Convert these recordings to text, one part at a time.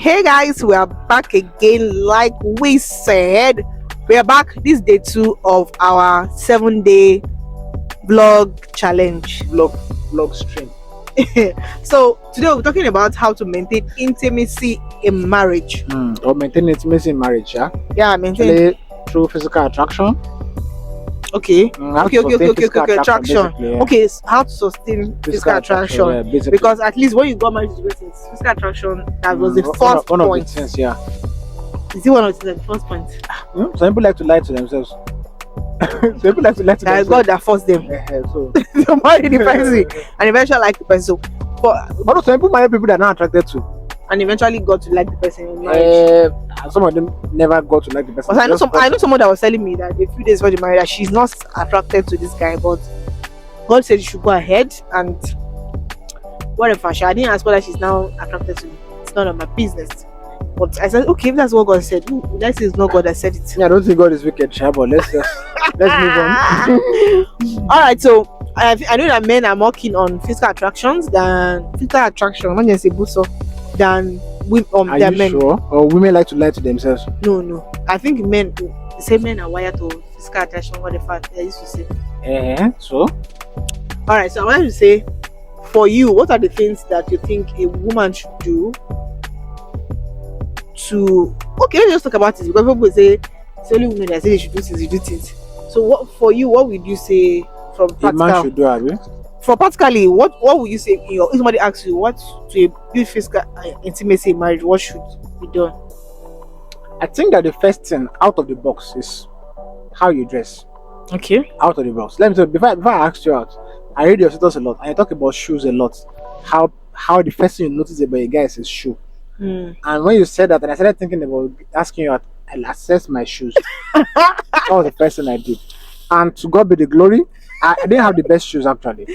Hey guys, we are back again. Like we said, we are back. This is day 2 of our 7-day vlog challenge. Vlog stream. So today we're talking about how to maintain intimacy in marriage. Or maintain intimacy in marriage, yeah? Yeah, maintain. Actually, through physical attraction. Okay. How to sustain Okay. physical Attraction. basically, yeah. Okay, so how to sustain physical attraction? yeah, basically. Because at least when you got married to person, physical attraction, that was the one first of point. the things, yeah. Is it one of the first point? Some people like to lie to themselves. Some people like to lie to That themselves. God that forced them So, to marry the person and eventually like the person. So, but some people marry people that are not attracted to. and eventually got to like the person in marriage. Some of them never got to like the person. Because I know someone that was telling me that a few days before the marriage that she's not attracted to this guy, but God said you should go ahead and whatever. I didn't ask whether she's now attracted to me. It's none of my business. But I said, okay, if that's what God said, that is not God that said it. Yeah, I don't think God is wicked, but let's move on. All right, so I know that men are more keen on physical attractions than when you say buso, than women. Are you men. sure? Or women like to lie to themselves? No. I think men are wired to physical attraction. What the fact I used to say. So? All right, so I wanted to say, for you, what are the things that you think a woman should do to? Okay, let's just talk about it because people say it's only women that say they should do things. You do things. So, what for you? What would you say from practical? A man should do, Abi? For practically, what would you say? If somebody asks you what to build physical intimacy in marriage, what should be done? I think that the first thing out of the box is how you dress. Okay. Out of the box. Let me tell you, before I asked you out, I read your status a lot and you talk about shoes a lot. How the first thing you notice about a guy is his shoe. And when you said that, and I started thinking about asking you out, I'll assess my shoes. That was the first thing I did. And to God be the glory, I didn't have the best shoes actually.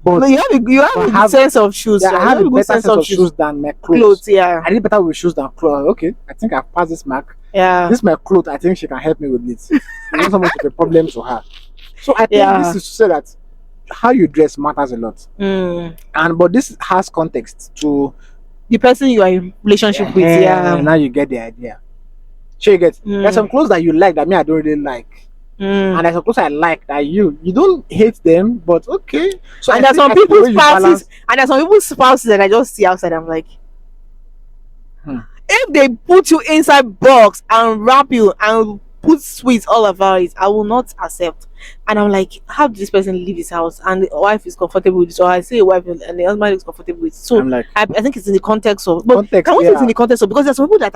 But no, you have a good sense of shoes. Yeah, I have a good better sense of shoes than my clothes. Yeah. I did better with shoes than clothes. Okay, I think I've passed this mark. Yeah. This is my clothes. I think she can help me with it. It's not so much of a problem to her. So I think this is to say that how you dress matters a lot. But this has context to the person you are in relationship with. Yeah. Now you get the idea. So you get there's some clothes that you like that me I don't really like. And there's some clothes I like that you don't hate them, but okay. So and there's some people's spouses that I just see outside. I'm like, if they put you inside box and wrap you and put sweets all over it, I will not accept. And I'm like, how did this person leave his house and the wife is comfortable with it? So I say a wife and the husband is comfortable with it. So I'm like, I think it's in the context of, but I want it's in the context of, because there's some people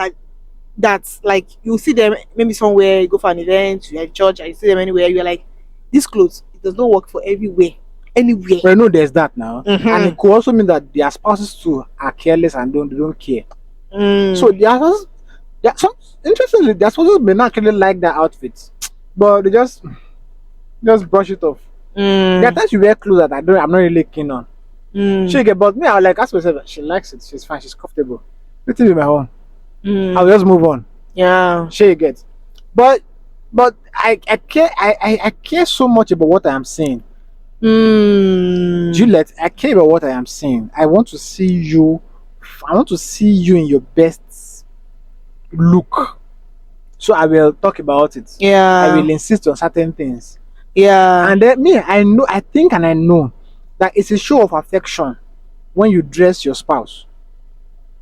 that's like you see them maybe somewhere, you go for an event, you're at church, and you see them anywhere, you're like, this clothes, it does not work for anywhere. Well, no, there's that now, and it could also mean that their spouses too are careless and don't care. So interestingly, their spouses may not actually like their outfits, but they just brush it off. There are times you wear clothes that I'm not really keen on. But me, I like ask myself, she likes it, she's fine, she's comfortable. Let it be my own. I'll just move on. Yeah. She gets. But I care so much about what I am saying. Juliet, I care about what I am saying. I want to see you in your best look. So I will talk about it. Yeah. I will insist on certain things. Yeah. And then I know that it's a show of affection when you dress your spouse.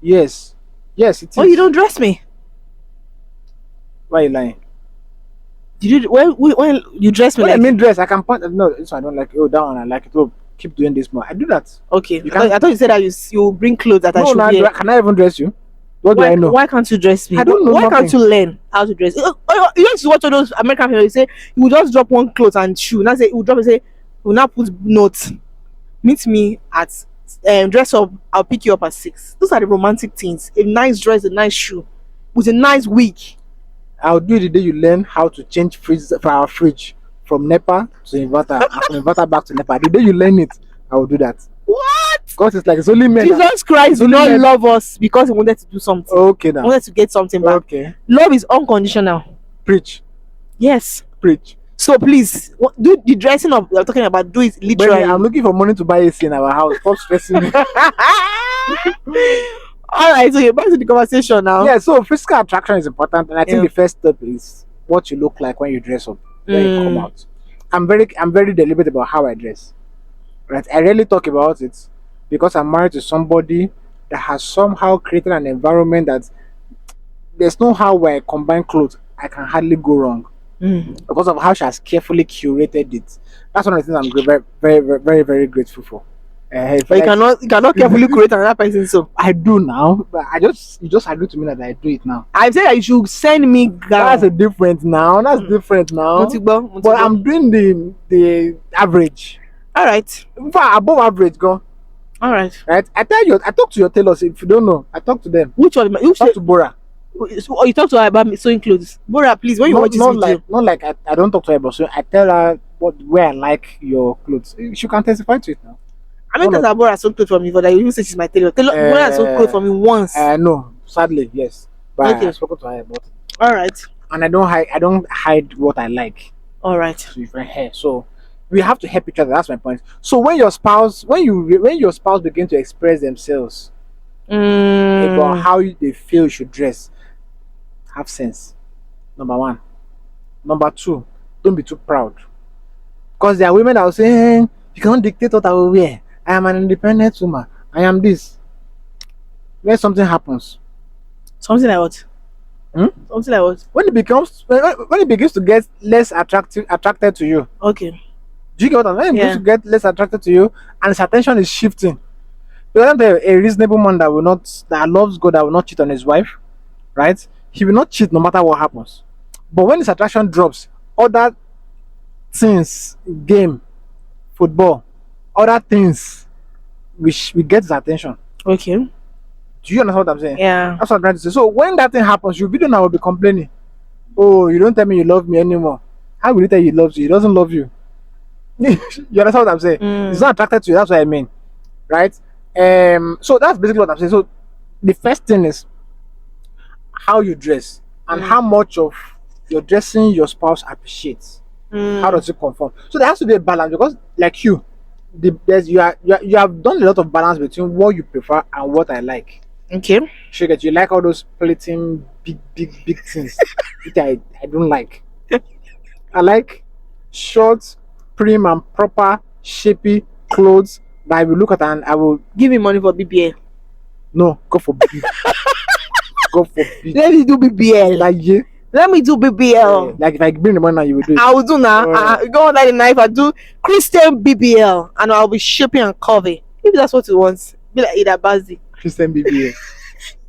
Yes, it is. Oh, you don't dress me? Why are you lying? Did you when you dress me? When like, I mean dress, I can point. No, so I don't like. Oh, that one I like it. Oh, keep doing this more. I do that. Okay. I thought you said that you bring clothes that I should wear. Can I even dress you? What do I know? Why can't you dress me? I don't know. Why can't you learn how to dress? You used to watch all those American films. You say you will just drop one clothes and shoe. Now say you will drop and say you will now put notes. Meet me at dress up. I'll pick you up at 6. Those are the romantic things. A nice dress, a nice shoe, with a nice wig. I'll do it the day you learn how to change our fridge from NEPA to inverter, and from inverter back to NEPA. The day you learn it, I will do that. What? Because it's only men. Jesus Christ did not love us because he wanted to do something. Okay, now. He wanted to get something back. Okay. Love is unconditional. Preach. Yes. Preach. So please, do the dressing up you're talking about, do it literally. I'm looking for money to buy AC in our house. Stop stressing me. All right, so you're back to the conversation now. Yeah, so physical attraction is important, and I think Yeah. the first step is what you look like when you dress up, when you come Mm. out. I'm very deliberate about how I dress. Right? I rarely talk about it because I'm married to somebody that has somehow created an environment that there's no how where I combine clothes, I can hardly go wrong Mm. because of how she has carefully curated it. That's one of the things I'm very, very grateful for. If But like, you cannot carefully create another person. So I do now, but you just agree to me that I do it now. I said that you should send me That's a gown. different now. That's different now. Motigbo, But Motigbo. I'm doing the average. All right, In fact, above average, go all right. right. I talk to your tailors. If you don't know, I talk to them. Which one? Which Talk to Bora. oh, you talk to her about me sewing clothes? Bora, please. When you watch this video, Not like I don't talk to her, but so I tell her where I like your clothes. She can testify to it now. I mean, no, that Bora sew clothes for me, but I even say she's my tailor. Bora sew clothes for me once. No, sadly, yes. But Okay. I've spoken to her about it. All right, And I don't hide what I like all right. to different hair. So we have to help each other. That's my point. So when your spouse begin to express themselves about Mm. how they feel you should dress, have sense. Number one. Number two, don't be too proud. Because there are women that will say, you cannot dictate what I will wear. I am an independent woman. I am this. When something happens, Something like what? Hmm? Something like what? when it begins to get less attracted to you, Okay. do you get what I'm saying? When it begins Yeah. to get less attracted to you, and his attention is shifting. Because a reasonable man that loves God, that will not cheat on his wife, right? He will not cheat no matter what happens. But when his attraction drops, other things, game, football, other things, we get his attention. Okay. Do you understand what I'm saying? Yeah. That's what I'm trying to say. So when that thing happens, you'll be the one that will be complaining. Oh, you don't tell me you love me anymore. How will he tell you he loves you? He doesn't love you. You understand what I'm saying? Mm. He's not attracted to you. That's what I mean, right? So that's basically what I'm saying. So the first thing is how you dress and how much of your dressing your spouse appreciates. Mm. How does it conform? So there has to be a balance because, like you have done a lot of balance between what you prefer and what I like. Okay. Sugar, you like all those plating big things, which I don't like. I like short, prim and proper, shapy clothes that I will look at and I will Give me money for BBL. no go for big, go for big. Let me do BBL. Like yeah, Let me do BBL. like if I bring the money now, you will do it. I will do now. Alright. Go on like the knife. I do Christian BBL, and I'll be shipping and curvy. If that's what you want, be like Ida Bazi. Christian BBA.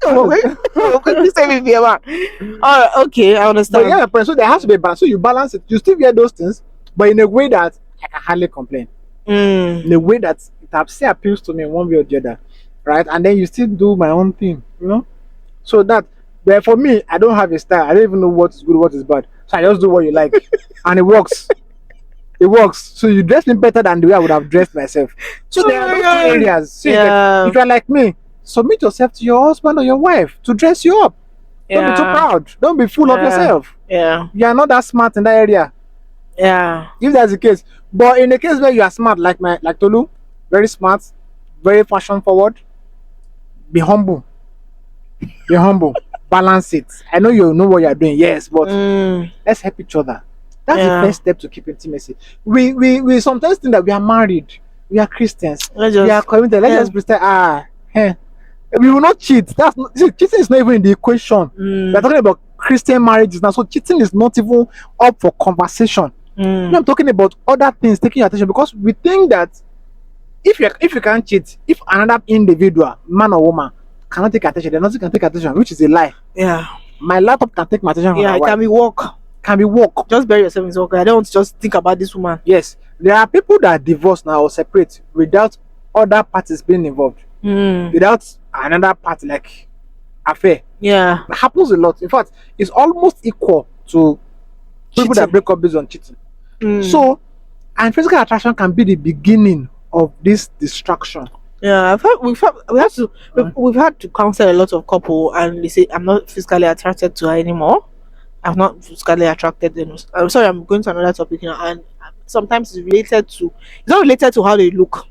Christian BBL. Man. All right. Okay, I But understand. yeah, my friend, so there has to be a balance. So you balance it. You still wear those things, but in a way that I can hardly complain. Mm. In a way that it still appeals to me one way or the other, right? And then you still do my own thing, you know. So that, but for me, I don't have a style. I don't even know what is good, what is bad. So I just do what you like, and it works. It works. So you dress me better than the way I would have dressed myself. So there are those two areas. So Yeah. if you're like me, submit yourself to your husband or your wife to dress you up. Don't be too proud. Don't be full of Yeah. yourself. Yeah. You are not that smart in that area. Yeah. If that's the case, but in the case where you are smart, like Tolu, very smart, very fashion forward, be humble. Be humble. Balance it. I know you know what you are doing, yes, but Mm. let's help each other. That's Yeah. the first step to keep intimacy. We sometimes think that we are married, we are Christians, Let's we are just. committed. Let's yeah. just pretend. We will not cheat. Cheating is not even in the equation. Mm. We are talking about Christian marriages now, so cheating is not even up for conversation. Mm. Now I'm talking about other things taking your attention because we think that if you can't cheat, if another individual, man or woman, cannot take attention, then nothing can take attention, which is a lie. Yeah. My laptop can take my attention from Yeah. my It wife. can be work. Can be work. Just bury yourself in work. I don't want to just think about this woman. Yes, there are people that divorce now or separate without other parties being involved, Mm. without another party like affair. Yeah. It happens a lot. In fact, it's almost equal to people that Cheating. break up based on cheating. Mm. So, and physical attraction can be the beginning of this distraction. Yeah, we've had to counsel a lot of couple, and they say I'm not physically attracted to her anymore. I'm not physically attracted. I'm sorry, I'm going to another topic now, and sometimes it's not related to how they look.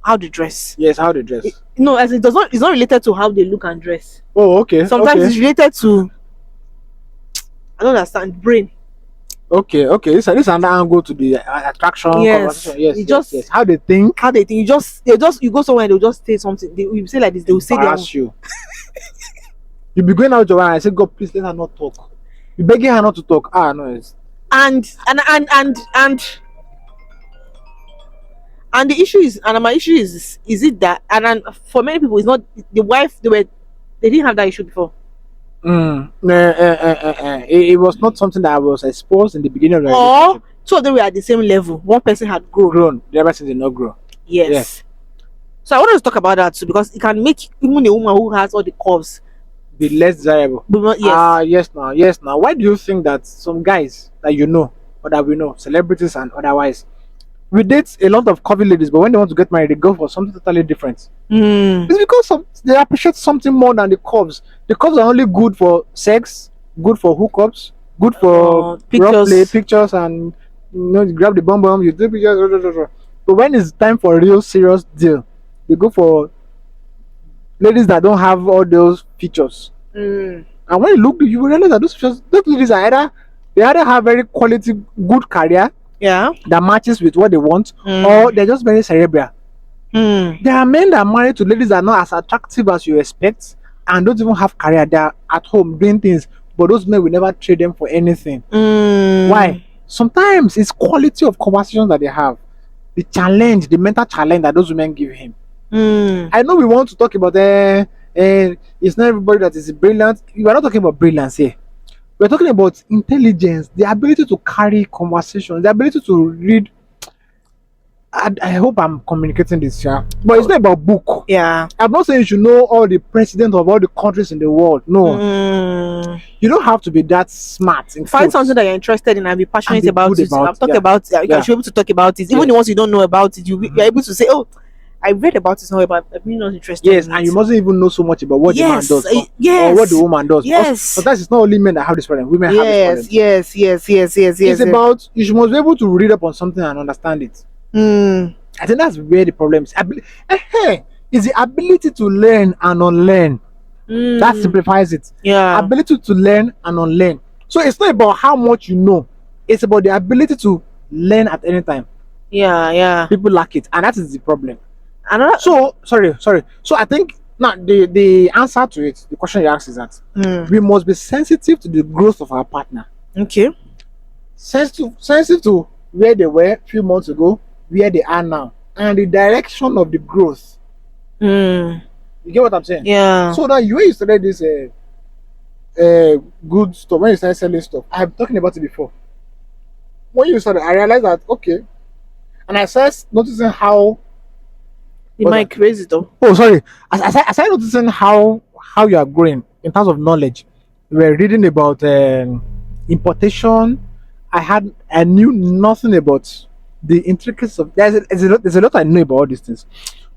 how they dress. Yes, how they dress. No, as it does not. It's not related to how they look and dress. Oh, okay. Sometimes okay. it's related to, I don't understand, brain. Okay, okay. This is another angle to the attraction Yes, conversation. Yes, it yes, just yes. How they think how they think. You go somewhere, they'll just say something. You say like this, they will say their own. embarrass you. You be going out your way and I say, God, please let her not talk. You begging her not to talk. Ah, no, it's And the issue is, and my issue is it that, and for many people, it's not the wife. They didn't have that issue before. It was not something that was exposed in the beginning of the Or relationship. two of them were at the same level. One person had grown. Grown, the other person did not grow. Yes. Yes. So I wanted to talk about that too, because it can make even a woman who has all the curves. Be less desirable. But not, yes. Yes now. Why do you think that some guys that you know or that we know, celebrities and otherwise, we date a lot of curvy ladies, but when they want to get married, they go for something totally different. It's because they appreciate something more than the curves. The curves are only good for sex, good for hookups, good for Pictures. play, pictures, and you grab the bum, you do pictures. Blah, blah, blah, blah. But when it's time for a real serious deal, they go for ladies that don't have all those features. And when you look, you will realize that those ladies are either have very quality, good career, Yeah. that matches with what they want, or they're just very cerebral. There are men that are married to ladies that are not as attractive as you expect and don't even have career. They're at home doing things, but those men will never trade them for anything. Why? Sometimes it's quality of conversations that they have, the challenge, the mental challenge that those women give him. I know we want to talk about it's not everybody that is brilliant. We are not talking about brilliance here. We're talking about intelligence, the ability to carry conversations, the ability to read. I hope I'm communicating this, yeah. But it's not about book. Yeah. I'm not saying you should know all the presidents of all the countries in the world. No. You don't have to be that smart. Find something that you're interested in and be passionate be about good it. about I'm talking yeah. about it. You Yeah. should be able to talk about it. Even Yes. the ones you don't know about it, you're able to say, oh, I read about it somewhere, but I'm really not interested. Yes, in and it. you mustn't even know so much about what the man does yes. or what the woman does. Yes. Because sometimes it's not only men that have this problem. Women have this problem. Yes. It's about you must be able to read up on something and understand it. I think that's where the problem is. It's the ability to learn and unlearn. That simplifies it. Yeah. Ability to learn and unlearn. So it's not about how much you know. It's about the ability to learn at any time. Yeah. People lack it, and that is the problem. Another. So sorry. So I think now the answer to it, the question you asked is that we must be sensitive to the growth of our partner. Okay. Sensitive to where they were a few months ago, where they are now, and the direction of the growth. You get what I'm saying? Yeah. So now when you started this good stuff, when you started selling stuff, I've talking about it before. When you started, I realized that okay, and I started noticing how. You might crazy though. Oh, sorry. I started noticing how you are growing in terms of knowledge. We were reading about importation. I knew nothing about the intricacies of. There's a lot I know about all these things,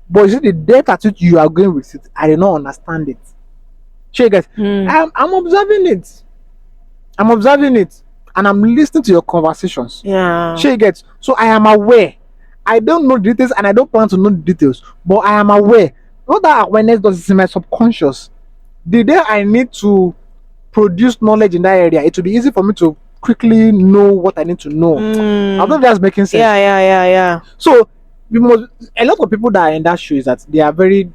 but you see the depth at which you are going with it, I did not understand it. Sure, guys. I'm observing it. And I'm listening to your conversations. Yeah. Sure, guys. So I am aware. I don't know details and I don't plan to know the details, but I am aware. Not that awareness does it in my subconscious. The day I need to produce knowledge in that area, it will be easy for me to quickly know what I need to know. I don't know if that's making sense. Yeah. So a lot of people that are in that show is that they are very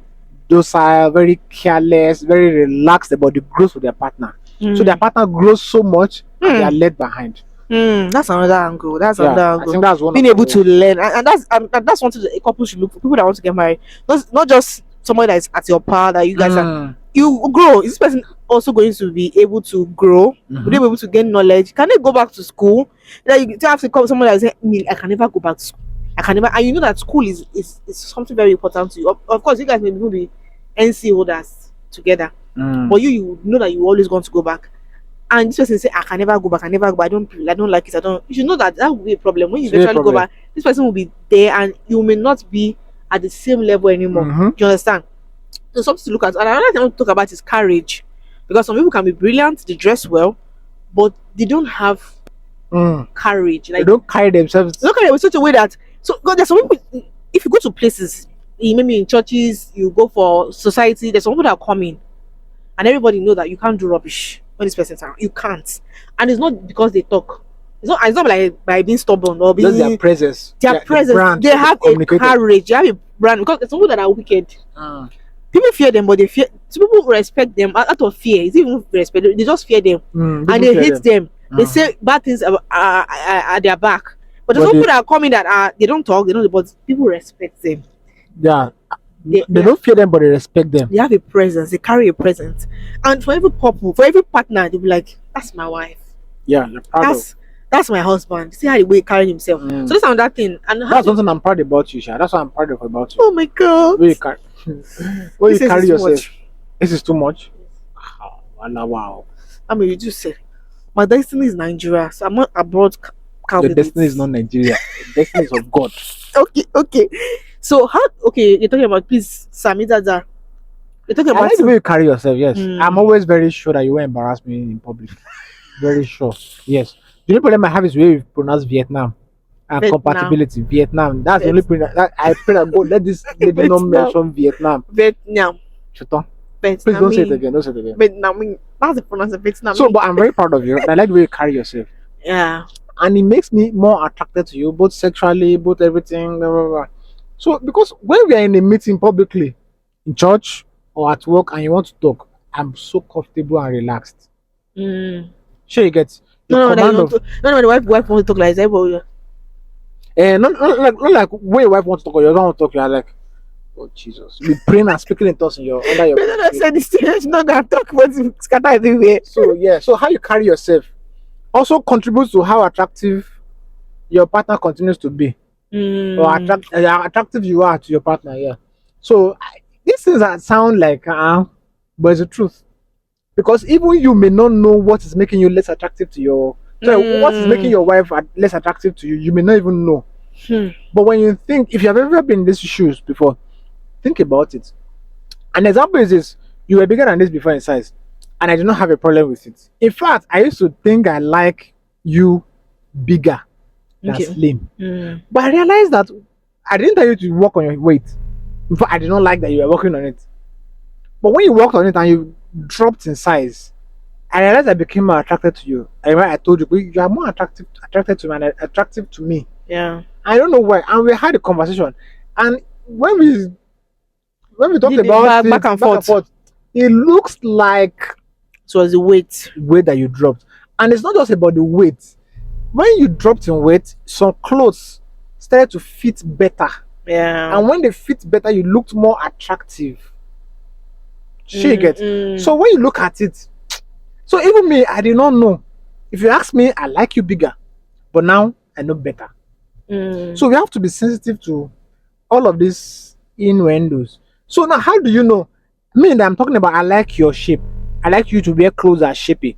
docile, very careless, very relaxed about the growth of their partner. So their partner grows so much and they are left behind. That's another angle. That's another angle. I think that's one being able to learn, and that's something that a couple should look for. People that want to get married, not just somebody that is at your par that you guys are. You grow. Is this person also going to be able to grow? Will they be able to gain knowledge? Can they go back to school? Like you have to call someone that say, I can never go back to school. I can never. And you know that school is something very important to you. Of course, you guys may be NC holders together, but you know that you always going to go back. And this person say, I can never go back. I don't like it. You should know that will be a problem. When you eventually go back, this person will be there and you may not be at the same level anymore. Do you understand? So something to look at. And another thing I want to talk about is courage. Because some people can be brilliant, they dress well, but they don't have courage. Like they don't carry themselves. They don't carry in such a way that there's some people, if you go to places, maybe in churches, you go for society. There's some people that are coming, and everybody know that you can't do rubbish when this person's around. You can't, and it's not because they talk. It's not like by being stubborn or Just their being presence. their The presence. brand They is have a communicated. courage. They have a brand because there's some people that are wicked. Mm. People fear them, but they fear. Some people respect them out of fear. It's even respect. They just fear them and People they fear hate them. They Mhm. say bad things at their back. But there's But some they- people that are coming that they don't talk. They don't. But people respect them. Yeah. They- They don't fear them, but they respect them. They have a presence. They carry a presence. And for every couple, for every partner, they'll be like, "That's my wife. Yeah, you're proud of. That's my husband." See how the way he carry himself. Mm. So that's another thing. And how That's something I'm proud about you, Sha. That's what I'm proud of about you. oh my god, Where you, car- where you This is carry too yourself. much. This is too much. Wow. I mean, you just said my destiny is Nigeria, so I'm not abroad. Your Candidate. destiny is not Nigeria. Your destiny is of God. Okay. So how? Okay, you're talking about please, Sami Dada. You're talking I about like the way you carry yourself, yes. Mm. I'm always very sure that you won't embarrass me in public. Very sure. Yes. The only problem I have is where you pronounce Vietnam and Vietnam. compatibility. Vietnam. That's the only thing that I pray that God let this lady not Vietnam. mention Vietnam. Vietnam. Chuton. Vietnam. Please don't say it again. Don't say it again. Vietnam. That's the pronunciation. Vietnam. So, but I'm very proud of you. I like the way you carry yourself. yeah. And it makes me more attracted to you, both sexually, both everything. Blah, blah, blah. So, because when we are in a meeting publicly, in church or at work, and you want to talk, I'm so comfortable and relaxed. Mm. Sure, you get the No, command of, the wife wants to talk like that, but not like when your wife wants to talk or you don't want to talk, you are like, oh Jesus, you praying and speaking in tongues in your under your. I said this thing. She's not gonna talk, but it's scatter everywhere. So yeah, so how you carry yourself also contributes to how attractive your partner continues to be, or how attractive you are to your partner. Yeah. So these things that sound like but it's the truth, because even you may not know what is making you less attractive to your. So what is making your wife less attractive to you? You may not even know. But when you think, if you have ever been in these shoes before, think about it. An example is this: you were bigger than this before in size, and I did not have a problem with it. In fact, I used to think I like you bigger than Okay. slim. But I realized that I didn't tell you to work on your weight. In fact, I did not like that you were working on it. But when you worked on it and you dropped in size, I realized I became more attracted to you. I remember I told you, "But you are more attracted to me and attractive to me." Yeah. I don't know why. And we had a conversation. And when we talked Did it about back and forth. it looks like So as the weight. weight that you dropped. And it's not just about the weight. When you dropped in weight, some clothes started to fit better. Yeah. And when they fit better, you looked more attractive. She get. So when you look at it, so even me, I did not know. If you ask me, I like you bigger. But now I know better. So we have to be sensitive to all of these innuendos. So now how do you know? Me that I'm talking about, I like your shape. I like you to wear clothes that are shapy.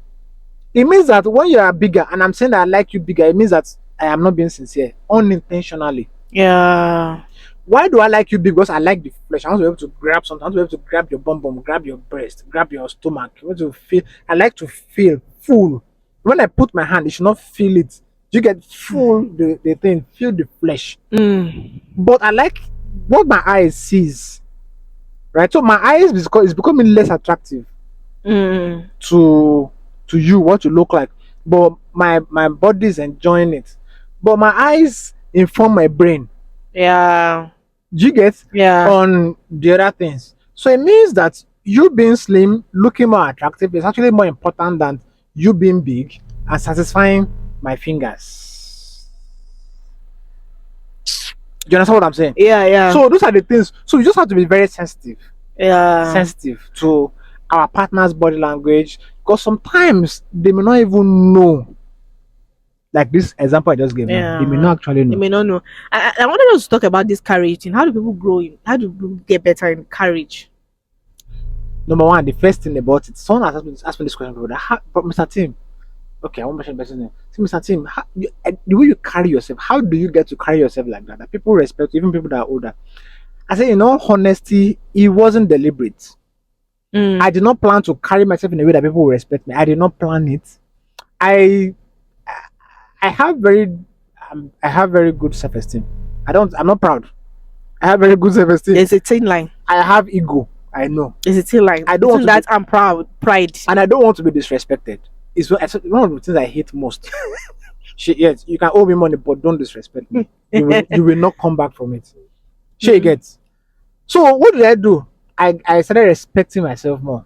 It means that when you are bigger, and I'm saying that I like you bigger, it means that I am not being sincere, unintentionally. Yeah. Why do I like you big? Because I like the flesh. I want to be able to grab something. I want to be able to grab your bum, grab your breast, grab your stomach. I want to feel. I like to feel full. When I put my hand, it should not feel it. You get full the thing, feel the flesh. But I like what my eyes sees. Right? So my eyes is becoming less attractive to you, what you look like. But my body is enjoying it. But my eyes inform my brain. Yeah. Do you get Yeah. on the other things? So it means that you being slim, looking more attractive is actually more important than you being big and satisfying my fingers. Do you understand what I'm saying? Yeah. So those are the things. So you just have to be very sensitive to our partner's body language, because sometimes they may not even know. Like this example I just gave, now, they may not actually You know. may not know. I wanted us to talk about this courage thing. How do people grow in? How do people get better in courage? Number one, the first thing about it, someone has asked me this question before. But Mr. Tim, okay, I won't mention the person's name. So, Mr. Tim, the way you carry yourself, how do you get to carry yourself like that? That people respect, even people that are older. I say, in all honesty, it wasn't deliberate. I did not plan to carry myself in a way that people will respect me. I did not plan it. I have very good self-esteem. I'm not proud. I have very good self-esteem. There's a thin line. I have ego. I know. There's a thin line. I don't want Between to that and pride. And I don't want to be disrespected. It's one of the things I hate most. Yes, you can owe me money, but don't disrespect me. You will not come back from it. She gets. So what did I do? I started respecting myself more.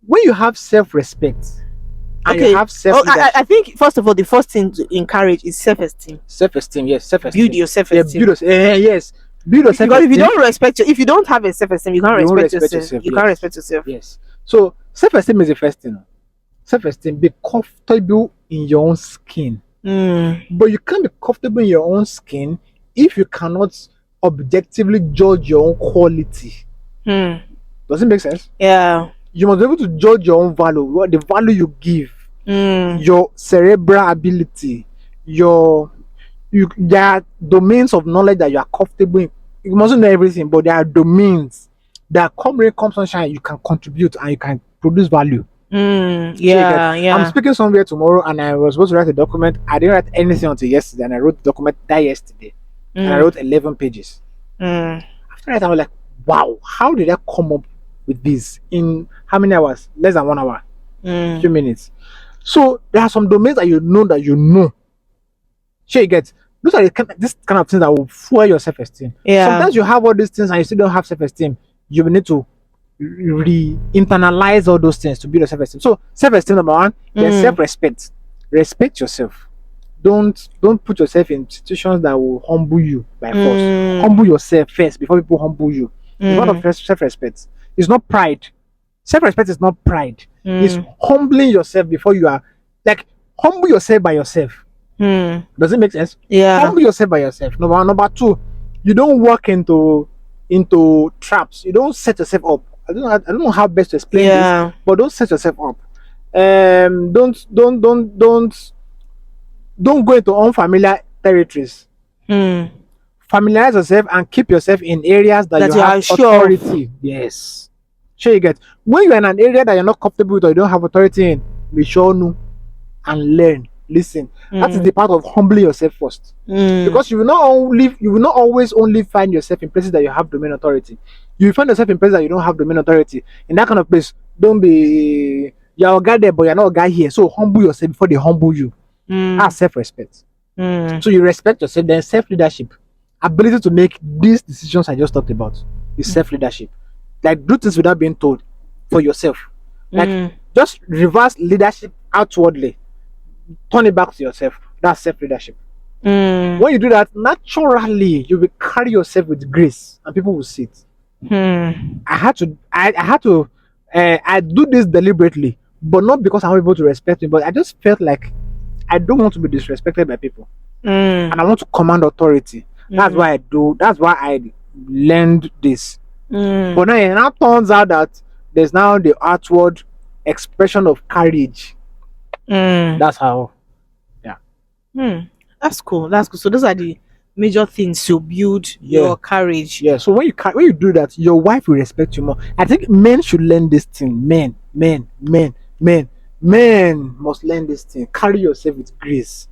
When you have self-respect and you have I think first of all, the first thing to encourage is self-esteem. Self-esteem, yes, self-esteem. Build your self-esteem. Yes. Build your self-esteem. Because if you don't have a self-esteem, you can't respect yourself. You can't respect yourself. Yes. So self-esteem is the first thing. Self-esteem, be comfortable in your own skin. But you can't be comfortable in your own skin if you cannot objectively judge your own quality. Does it make sense? Yeah. You must be able to judge your own value, what the value you give, your cerebral ability, there are domains of knowledge that you are comfortable in. You mustn't know everything, but there are domains that come sunshine, you can contribute and you can produce value. Yeah. I'm speaking somewhere tomorrow and I was supposed to write a document. I didn't write anything until yesterday, and I wrote the document yesterday. And I wrote 11 pages. After that, I was like, wow, how did I come up with this in how many hours? Less than 1 hour, few minutes. So there are some domains that you know. Sure, you get. Those are this kind of things that will fuel your self-esteem. Yeah. Sometimes you have all these things and you still don't have self-esteem. You will need to internalize all those things to build your self-esteem. So self-esteem, number one, there's self-respect. Respect yourself. Don't put yourself in situations that will humble you by force. Humble yourself first before people humble you. It's not of self-respect. It's not pride. Self-respect is not pride. It's humbling yourself before you are like humble yourself by yourself. Does it make sense? Yeah. Humble yourself by yourself. Number two, you don't walk into traps. You don't set yourself up. I don't know how best to explain this, but don't set yourself up. Don't go into unfamiliar territories. Familiarize yourself and keep yourself in areas that you have authority. Yes. Sure, you get. When you're in an area that you're not comfortable with or you don't have authority in, be sure know and learn. Listen. That is the part of humbling yourself first. Because you will not always only find yourself in places that you have domain authority. You will find yourself in places that you don't have domain authority. In that kind of place, don't be you're a guy there, but you're not a guy here. So humble yourself before they humble you. That's self-respect. So you respect yourself, then self-leadership. Ability to make these decisions I just talked about is self-leadership. Like do things without being told for yourself. Like just reverse leadership outwardly. Turn it back to yourself. That's self-leadership. When you do that, naturally you will carry yourself with grace and people will see it. I do this deliberately, but not because I want people to respect me, but I just felt like I don't want to be disrespected by people. And I want to command authority. That's why I learned this. But now it now turns out that there's now the outward expression of courage. That's how. That's cool. So those are the major things to build your courage. Yeah. So when you do that, your wife will respect you more. I think men should learn this thing. Men must learn this thing. Carry yourself with grace.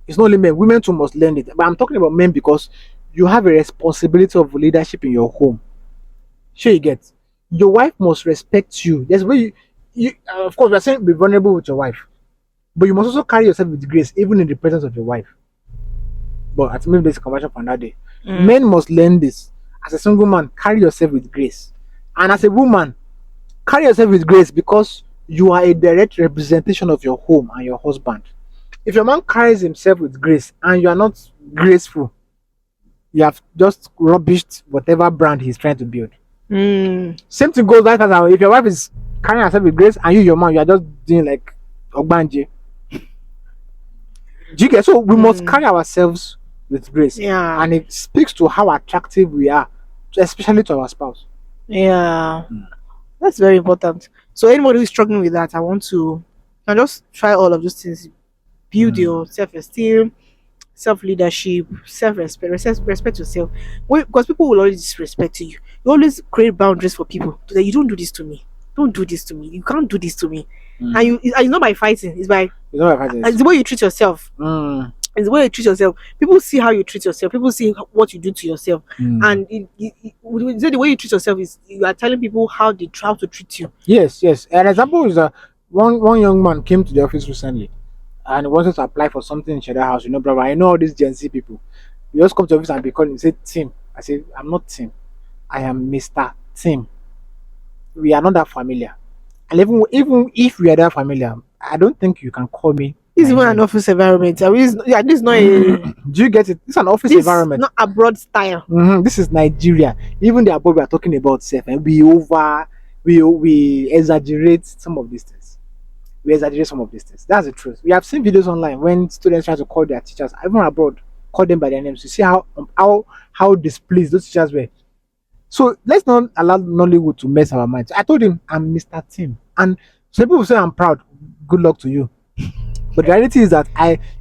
It's not only men, women too must learn it. But I'm talking about men because you have a responsibility of leadership in your home. Sure, you get. Your wife must respect you. That's where you of course, we are saying be vulnerable with your wife, but you must also carry yourself with grace, even in the presence of your wife. But I think maybe there's a conversation for another day. Men must learn this. As a single man, carry yourself with grace, and as a woman, carry yourself with grace because you are a direct representation of your home and your husband. If your man carries himself with grace and you are not graceful, you have just rubbished whatever brand he's trying to build. Same thing goes like that. If your wife is carrying herself with grace and your man, you are just doing like Ogbanje. Do you get? So we must carry ourselves with grace. Yeah. And it speaks to how attractive we are, especially to our spouse. Yeah. That's very important. So anybody who's struggling with that, I want to just try all of those things. Build your self-esteem, self-leadership, self-respect, respect yourself. Because people will always disrespect you. You always create boundaries for people. That you don't do this to me. Don't do this to me. You can't do this to me. And it's not by fighting. It's by It's not by fighting. It's the way you treat yourself. It's the way you treat yourself. People see how you treat yourself. People see what you do to yourself, and the way you treat yourself is you are telling people how they try to treat you. Yes, yes. An example is one young man came to the office recently and wanted to apply for something in Cheddar House. You know, brother, I know all these Gen Z people. You just come to office and be calling, say Tim. I say, I'm not Tim. I am Mr. Tim. We are not that familiar. And even if we are that familiar, I don't think you can call me. This is my even an name. office environment. Yeah, this is not a Do you get it? It's an office this environment. not abroad style. This is Nigeria. Even the above we are talking about self, and we exaggerate some of these things. We exaggerate some of these things. That's the truth. We have seen videos online when students try to call their teachers, even abroad, call them by their names. You see how displeased those teachers were. So let's not allow Nollywood to mess our minds. I told him I'm Mr. Tim, and some people say I'm proud. Good luck to you. But the reality is that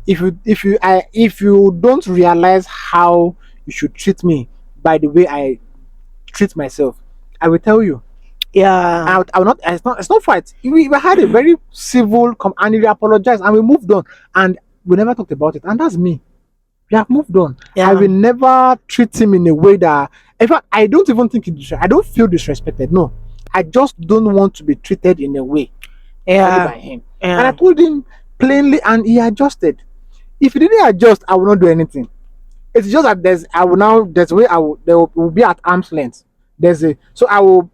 if you don't realize how you should treat me by the way I treat myself, I will tell you. Yeah. I will not. It's not fight. We had a very civil and he apologized and we moved on and we never talked about it. And that's me. We have moved on. Yeah. I will never treat him in a way that, in fact, I don't even think I don't feel disrespected. No, I just don't want to be treated in a way Yeah. by him. Yeah. And I told him plainly, and he adjusted. If he didn't adjust, I will not do anything. It's just that there's a way there will be at arm's length. I will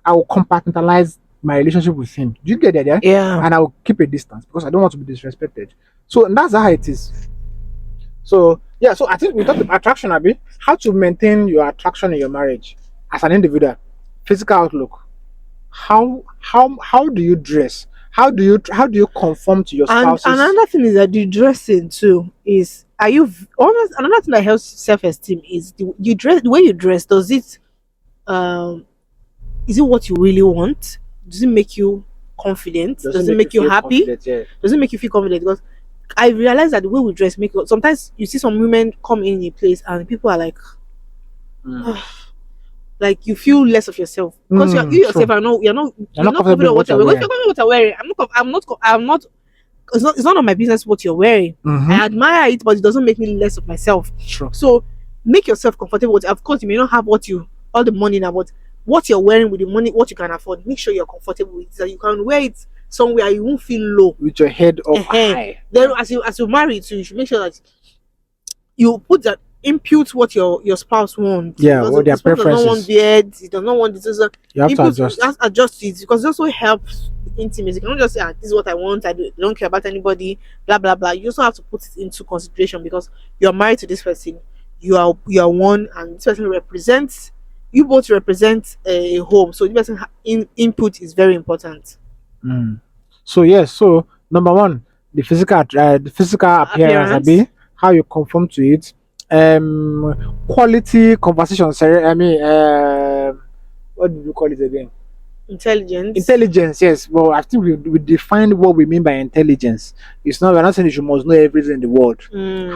compartmentalize my relationship with him. Do you get that? Yeah? Yeah. And I will keep a distance because I don't want to be disrespected. So and that's how it is. So yeah, so I think we talked about attraction, Abby. How to maintain your attraction in your marriage as an individual, physical outlook. How do you dress? How do you conform to your And spouse's? another thing is that the dressing too is almost another thing that helps self-esteem is the way you dress. Does it is it what you really want? Does it make you confident? Does it make you feel happy? confident? Yeah. Does it make you feel confident? Because I realize that the way we dress make sometimes you see some women come in a place and people are like like you feel less of yourself because you yourself true. are not you're not comfortable confident with what you're wearing. If you're confident what you're wearing, I'm not it's none of my business what you're wearing. I admire it, but it doesn't make me less of myself. True. So make yourself comfortable with it. Of course, you may not have all the money now, but what you're wearing with the money, what you can afford, make sure you're comfortable with it, so you can wear it somewhere you won't feel low. With your head up high. Then as you marry too, you should make sure that you put that impute what your spouse wants. Yeah, Because what their the spouse does not want preferences. beard, he does not want this. You have to adjust. You have to adjust it because it also helps intimacy. You cannot just say, this is what I want, I don't care about anybody, blah blah blah. You also have to put it into consideration because you're married to this person, you are one, and this person represents you both represent a home. So this person input is very important. So yes, so number one, the physical appearance, Abi, how you conform to it. Quality conversation. I mean, what do you call it again? Intelligence, yes. Well, I think we defined what we mean by intelligence. We're not saying you must know everything in the world.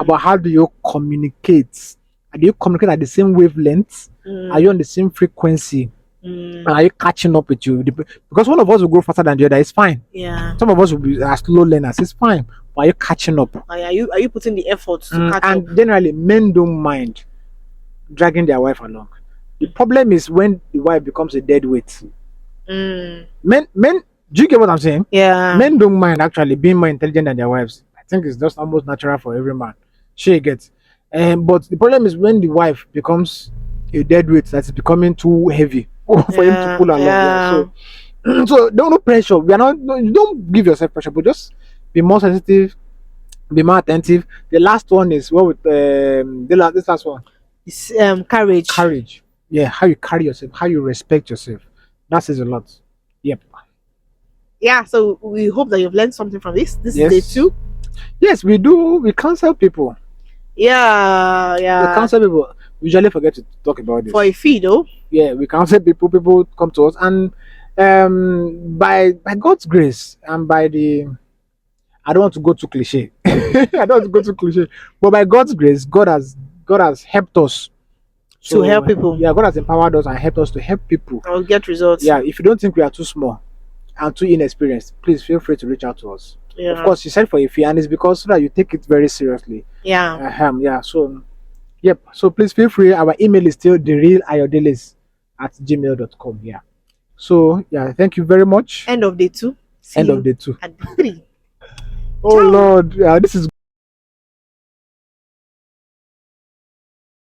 But how do you communicate? Do you communicate at the same wavelength? Are you on the same frequency? Are you catching up with you? Because one of us will grow faster than the other. It's fine. Yeah. Some of us will be slow learners. It's fine. But are you catching up? Are you putting the effort to catch up? And generally, men don't mind dragging their wife along. The problem is when the wife becomes a dead weight. Men, do you get what I'm saying? Yeah. Men don't mind actually being more intelligent than their wives. I think it's just almost natural for every man. She gets. But the problem is when the wife becomes a dead weight that is becoming too heavy for him to pull along. Yeah. So don't pressure. Don't give yourself pressure, but just be more sensitive, be more attentive. The last one is this last one. It's courage. Courage. Yeah, how you carry yourself, how you respect yourself. That says a lot. Yep. Yeah, so we hope that you've learned something from this. This Yes. is day 2. Yes, we do. We counsel people. Yeah. We counsel people. We usually forget to talk about this. For a fee though. Yeah, we counsel people. People come to us, and by God's grace and by the, I don't want to go too cliche. I don't want to go too cliche, but by God's grace, God has helped us To help people. Yeah, God has empowered us and helped us to help people. I'll get results. Yeah, if you don't think we are too small and too inexperienced, please feel free to reach out to us. Yeah. Of course, you said for a fee, and it's because so that you take it very seriously. Yeah. Yeah. So, yep. So please feel free. Our email is still therealayodelis@gmail.com. Yeah. So yeah, thank you very much. End of day 2. See End of you day 2. at day 3. Oh Lord, this is